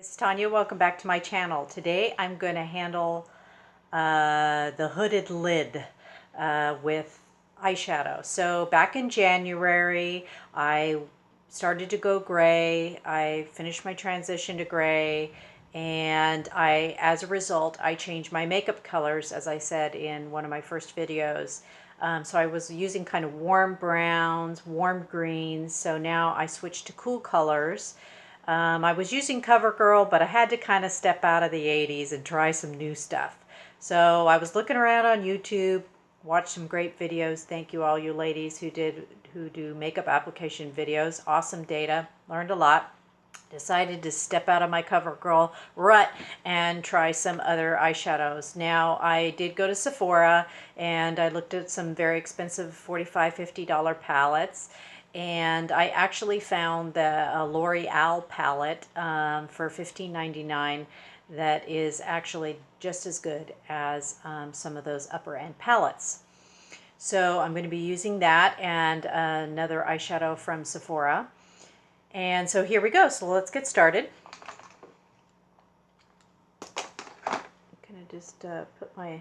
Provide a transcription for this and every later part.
It's Tanya. Welcome back to my channel. Today I'm going to handle the hooded lid with eyeshadow. So back in January I started to go gray. I finished my transition to gray, and as a result, I changed my makeup colors, as I said in one of my first videos. So I was using kind of warm browns, warm greens. So now I switched to cool colors. I was using CoverGirl, but I had to kind of step out of the 80s and try some new stuff. So I was looking around on YouTube, watched some great videos. Thank you all you ladies who do makeup application videos. Awesome data. Learned a lot. Decided to step out of my CoverGirl rut and try some other eyeshadows. Now, I did go to Sephora and I looked at some very expensive $45, $50 palettes. And I actually found the L'Oreal palette for $15.99 that is actually just as good as some of those upper end palettes. So I'm going to be using that and another eyeshadow from Sephora. And so here we go. So let's get started. I'm going to just put my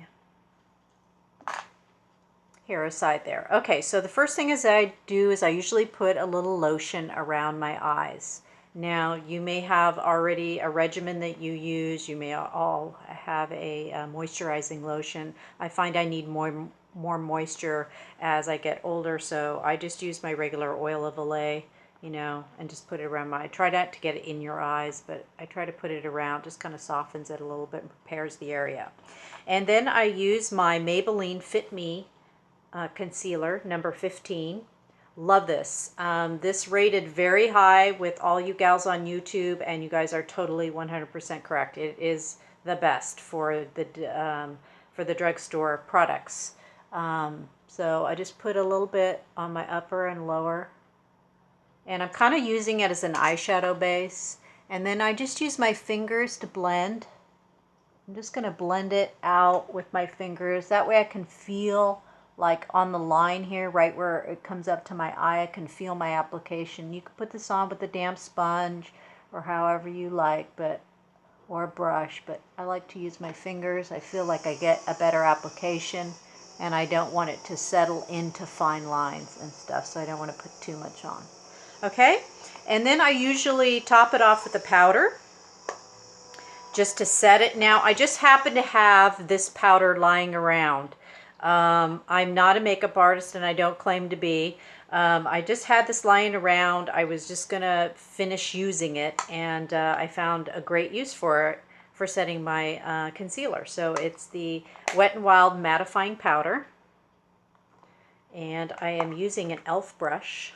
hair aside there. Okay, so the first thing I do is I usually put a little lotion around my eyes. Now, you may have already a regimen that you use. You may all have a moisturizing lotion. I find I need more moisture as I get older, so I just use my regular oil of Olay, and just put it around I try not to get it in your eyes, but I try to put it around, just kind of softens it a little bit and prepares the area. And then I use my Maybelline Fit Me concealer, number 15. Love this. This rated very high with all you gals on YouTube, and you guys are totally 100% correct. It is the best for the drugstore products. So I just put a little bit on my upper and lower, and I'm kind of using it as an eyeshadow base. And then I just use my fingers to blend. I'm just going to blend it out with my fingers. That way I can feel, like on the line here, right where it comes up to my eye, I can feel my application. You can put this on with a damp sponge or however you like, or a brush, but I like to use my fingers. I feel like I get a better application, and I don't want it to settle into fine lines and stuff, so I don't want to put too much on. Okay, and then I usually top it off with a powder just to set it. Now, I just happen to have this powder lying around. I'm not a makeup artist, and I don't claim to be. I just had this lying around. I was just going to finish using it, and I found a great use for it for setting my concealer. So it's the Wet n Wild mattifying powder, and I am using an e.l.f. brush.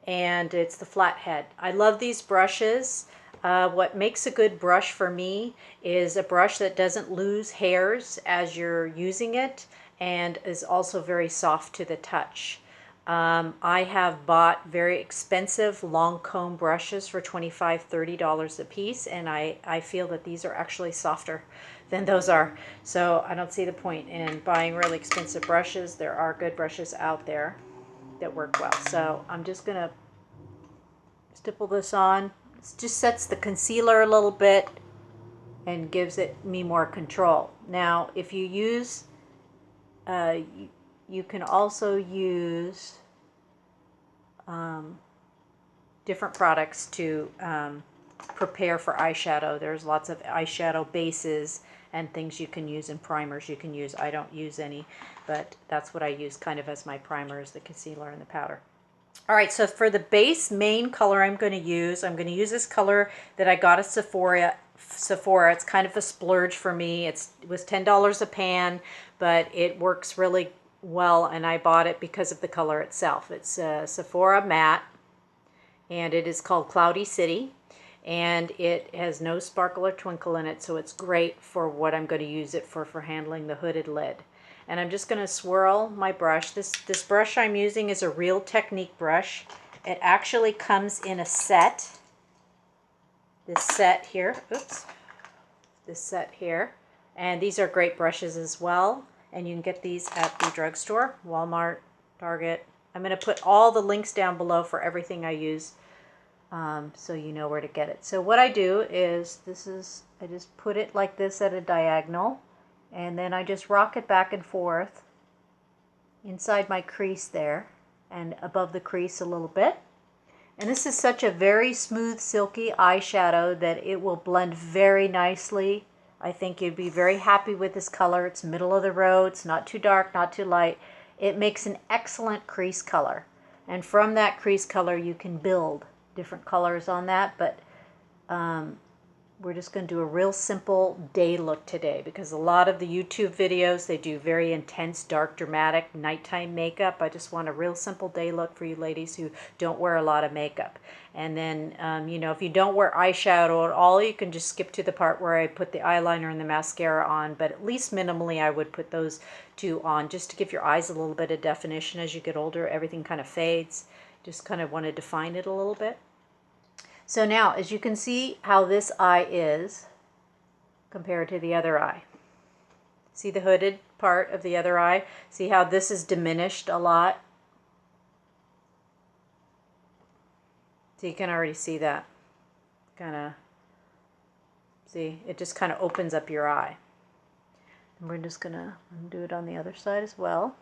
And it's the flathead. I love these brushes. What makes a good brush for me is a brush that doesn't lose hairs as you're using it and is also very soft to the touch. I have bought very expensive long comb brushes for $25, $30 a piece, and I feel that these are actually softer than those are. So I don't see the point in buying really expensive brushes. There are good brushes out there that work well. So I'm just going to stipple this on. It just sets the concealer a little bit and gives me more control. Now, if you use, you can also use different products to prepare for eyeshadow. There's lots of eyeshadow bases and things you can use, and primers you can use. I don't use any, but that's what I use kind of as my primer, is the concealer and the powder. All right, so for the base main color I'm going to use this color that I got at Sephora. It's kind of a splurge for me. It was $10 a pan, but it works really well, and I bought it because of the color itself. It's Sephora Matte, and it is called Cloudy City, and it has no sparkle or twinkle in it, so it's great for what I'm going to use it for handling the hooded lid. And I'm just going to swirl my brush. This brush I'm using is a Real Technique brush. It actually comes in a set. This set here. Oops. This set here. And these are great brushes as well. And you can get these at the drugstore, Walmart, Target. I'm going to put all the links down below for everything I use so you know where to get it. So what I do is, I just put it like this at a diagonal, and then I just rock it back and forth inside my crease there, and above the crease a little bit. And this is such a very smooth, silky eyeshadow that it will blend very nicely. I think you'd be very happy with this color. It's middle of the road. It's not too dark, not too light. It makes an excellent crease color. And from that crease color, you can build different colors on that. But we're just going to do a real simple day look today, because a lot of the YouTube videos, they do very intense, dark, dramatic nighttime makeup. I just want a real simple day look for you ladies who don't wear a lot of makeup. And then, you know, if you don't wear eyeshadow at all, you can just skip to the part where I put the eyeliner and the mascara on, but at least minimally I would put those two on just to give your eyes a little bit of definition. As you get older, everything kind of fades. Just kind of want to define it a little bit. So now, as you can see how this eye is compared to the other eye. See the hooded part of the other eye? See how this is diminished a lot? So you can already see that. Kind of, see, it just kind of opens up your eye. And we're just going to do it on the other side as well.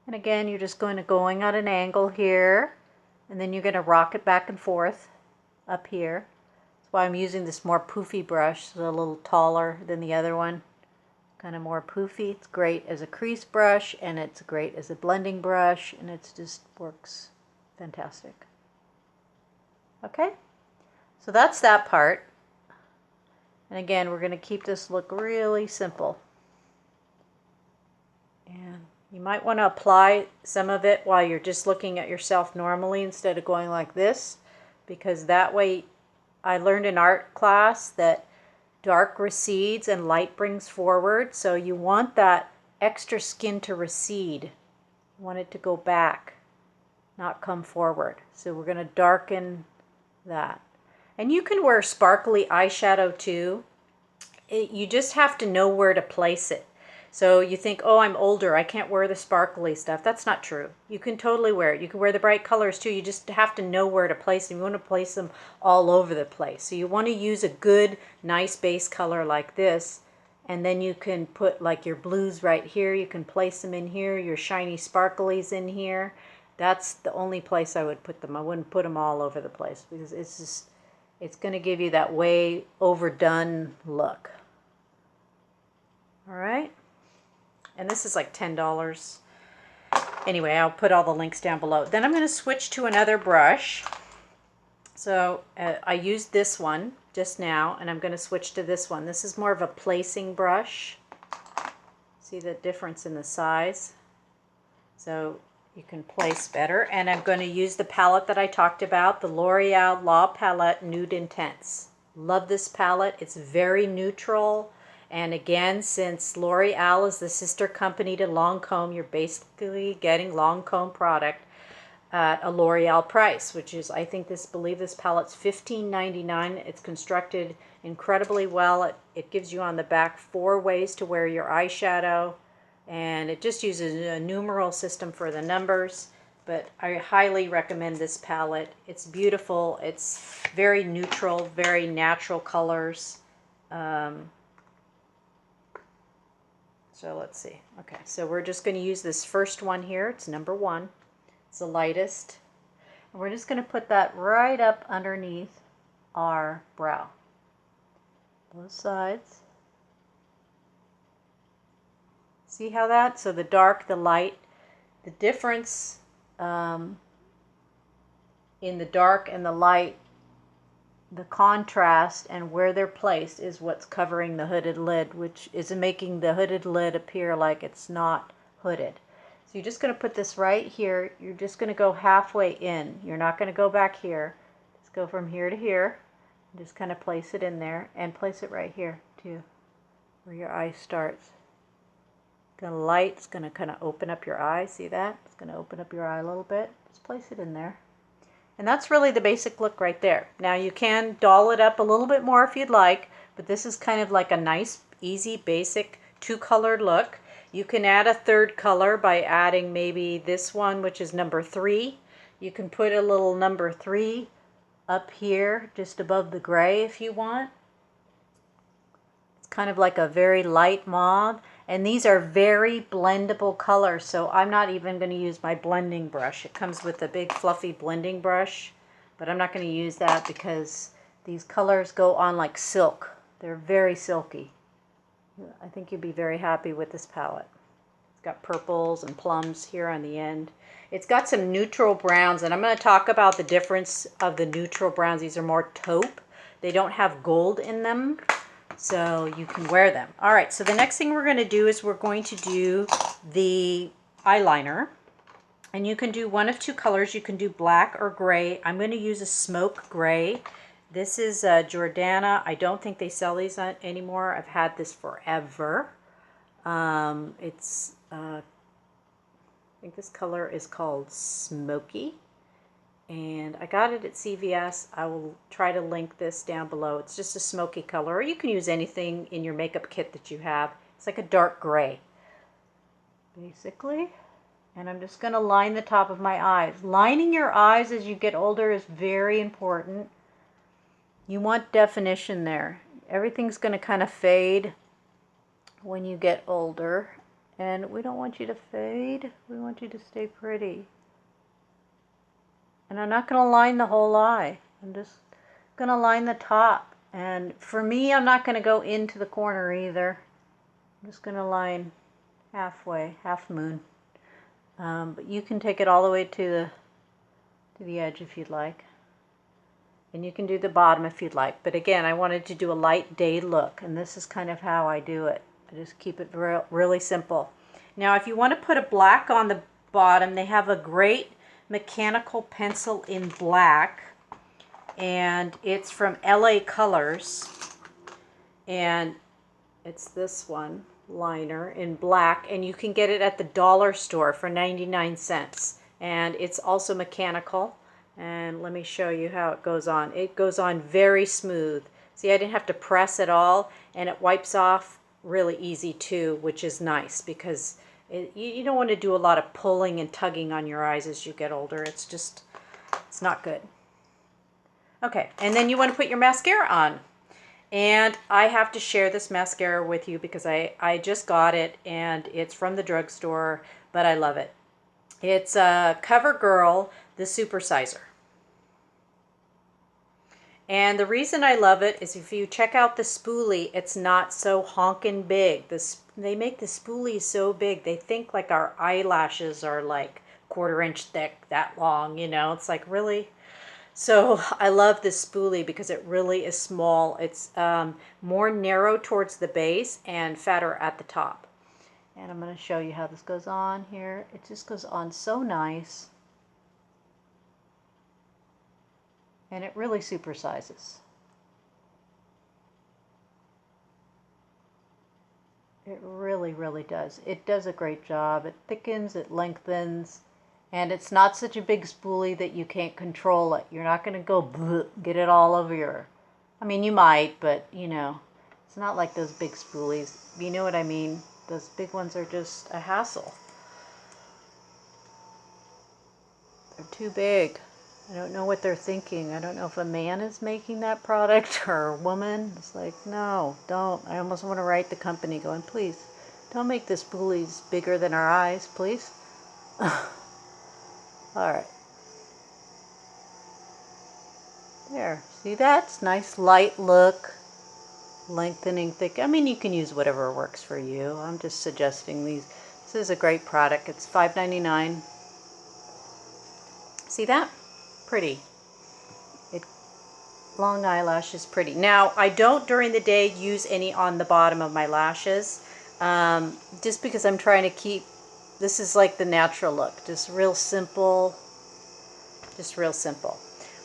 And again, you're just going at an angle here. And then you're going to rock it back and forth up here. That's why I'm using this more poofy brush. It's a little taller than the other one. Kind of more poofy. It's great as a crease brush, and it's great as a blending brush, and it just works fantastic. Okay, so that's that part. And again, we're going to keep this look really simple. And you might want to apply some of it while you're just looking at yourself normally instead of going like this, because that way, I learned in art class that dark recedes and light brings forward. So you want that extra skin to recede. You want it to go back, not come forward. So we're going to darken that. And you can wear sparkly eyeshadow too. You just have to know where to place it. So you think, oh, I'm older, I can't wear the sparkly stuff. That's not true. You can totally wear it. You can wear the bright colors too. You just have to know where to place them. You want to place them all over the place. So you want to use a good, nice base color like this. And then you can put like your blues right here. You can place them in here. Your shiny sparklies in here. That's the only place I would put them. I wouldn't put them all over the place, because it's going to give you that way overdone look. All right. And this is like $10. Anyway, I'll put all the links down below. Then I'm going to switch to another brush. So I used this one just now, and I'm going to switch to this one. This is more of a placing brush. See the difference in the size? So you can place better. And I'm going to use the palette that I talked about, the L'Oreal Palette Nude Intense. Love this palette. It's very neutral. And again, since L'Oreal is the sister company to Lancome, you're basically getting Lancome product at a L'Oreal price, which is, I think believe this palette's $15.99. It's constructed incredibly well. It gives you on the back 4 ways to wear your eyeshadow, and it just uses a numeral system for the numbers. But I highly recommend this palette. It's beautiful. It's very neutral, very natural colors. So let's see. Okay, so we're just going to use this first one here. It's number 1. It's the lightest. And we're just going to put that right up underneath our brow. Both sides. See how that? So the dark, the light. The difference in the dark and the light, the contrast and where they're placed is what's covering the hooded lid, which is making the hooded lid appear like it's not hooded. So you're just going to put this right here. You're just going to go halfway in. You're not going to go back here. Just go from here to here. Just kind of place it in there, and place it right here too, where your eye starts. The light's going to kind of open up your eye. See that? It's going to open up your eye a little bit. Just place it in there. And that's really the basic look right there. Now you can doll it up a little bit more if you'd like, but this is kind of like a nice, easy, basic 2-colored look. You can add a 3rd color by adding maybe this one, which is number 3. You can put a little number 3 up here just above the gray if you want. It's kind of like a very light mauve, and these are very blendable colors, so I'm not even going to use my blending brush. It comes with a big fluffy blending brush, but I'm not going to use that because these colors go on like silk. They're very silky. I think you'd be very happy with this palette. It's got purples and plums here on the end. It's got some neutral browns, and I'm going to talk about the difference of the neutral browns. These are more taupe. They don't have gold in them, so you can wear them. All right, so the next thing we're going to do is we're going to do the eyeliner. And you can do one of 2 colors. You can do black or gray. I'm going to use a smoke gray. This is Jordana. I don't think they sell these anymore. I've had this forever. I think this color is called Smoky, and I got it at CVS. I will try to link this down below. It's just a smoky color, or you can use anything in your makeup kit that you have. It's like a dark gray, basically. And I'm just going to line the top of my eyes. Lining your eyes as you get older is very important. You want definition there. Everything's going to kind of fade when you get older. And we don't want you to fade. We want you to stay pretty. And I'm not going to line the whole eye. I'm just going to line the top. And for me, I'm not going to go into the corner either. I'm just going to line halfway, half moon. But you can take it all the way to the edge if you'd like. And you can do the bottom if you'd like. But again, I wanted to do a light day look. And this is kind of how I do it. I just keep it really simple. Now, if you want to put a black on the bottom, they have a great mechanical pencil in black. And it's from LA Colors. And it's this one, liner, in black. And you can get it at the dollar store for 99 cents. And it's also mechanical. And let me show you how it goes on. It goes on very smooth. See, I didn't have to press at all. And it wipes off really easy too, which is nice because you don't want to do a lot of pulling and tugging on your eyes as you get older. It's not good. Okay, and then you want to put your mascara on. And I have to share this mascara with you because I just got it and it's from the drugstore, but I love it. It's Covergirl, the Super Sizer. And the reason I love it is if you check out the spoolie, it's not so honkin' big. They make the spoolie so big. They think like our eyelashes are like 1/4 inch thick, that long, you know. It's like really. So I love this spoolie because it really is small. It's more narrow towards the base and fatter at the top. And I'm going to show you how this goes on here. It just goes on so nice. And it really supersizes. It really, really does. It does a great job. It thickens, it lengthens, and it's not such a big spoolie that you can't control it. You're not going to go get it all over your... I mean, you might, but, you know, it's not like those big spoolies. You know what I mean? Those big ones are just a hassle. They're too big. I don't know what they're thinking. I don't know if a man is making that product or a woman. It's like, no, don't. I almost want to write the company going, please, don't make the spoolies bigger than our eyes, please. All right. There. See that? It's nice light look. Lengthening, thick. I mean, you can use whatever works for you. I'm just suggesting these. This is a great product. It's $5.99. See that? Pretty. Long eyelashes, pretty. Now, I don't during the day use any on the bottom of my lashes, just because I'm trying to keep, this is like the natural look, just real simple,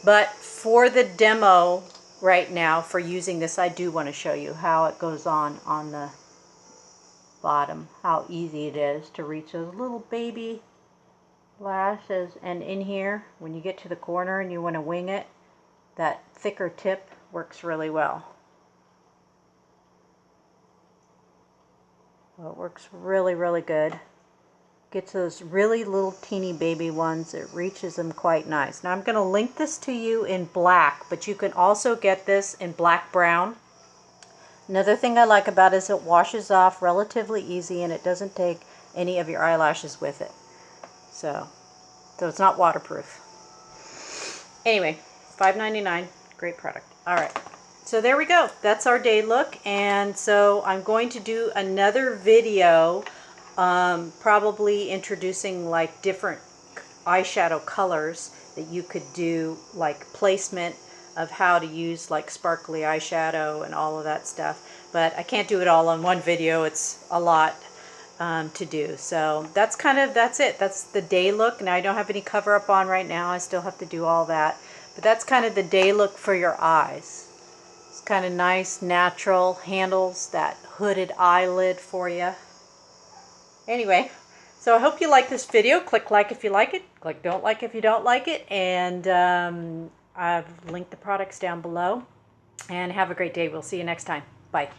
But for the demo right now, for using this, I do want to show you how it goes on the bottom, how easy it is to reach those little baby lashes. And in here, when you get to the corner and you want to wing it, that thicker tip works really well. Well, it works really, really good. Gets those really little teeny baby ones. It reaches them quite nice. Now I'm going to link this to you in black, but you can also get this in black brown. Another thing I like about it is it washes off relatively easy and it doesn't take any of your eyelashes with it. So it's not waterproof. Anyway, $5.99, great product. All right, so there we go. That's our day look. And so I'm going to do another video, probably introducing like different eyeshadow colors that you could do, like placement of how to use like sparkly eyeshadow and all of that stuff. But I can't do it all on one video. It's a lot to do. So that's it. That's the day look. Now I don't have any cover up on right now. I still have to do all that. But that's kind of the day look for your eyes. It's kind of nice, natural, handles that hooded eyelid for you. Anyway, so I hope you like this video. Click like if you like it. Click don't like if you don't like it. And I've linked the products down below. And have a great day. We'll see you next time. Bye.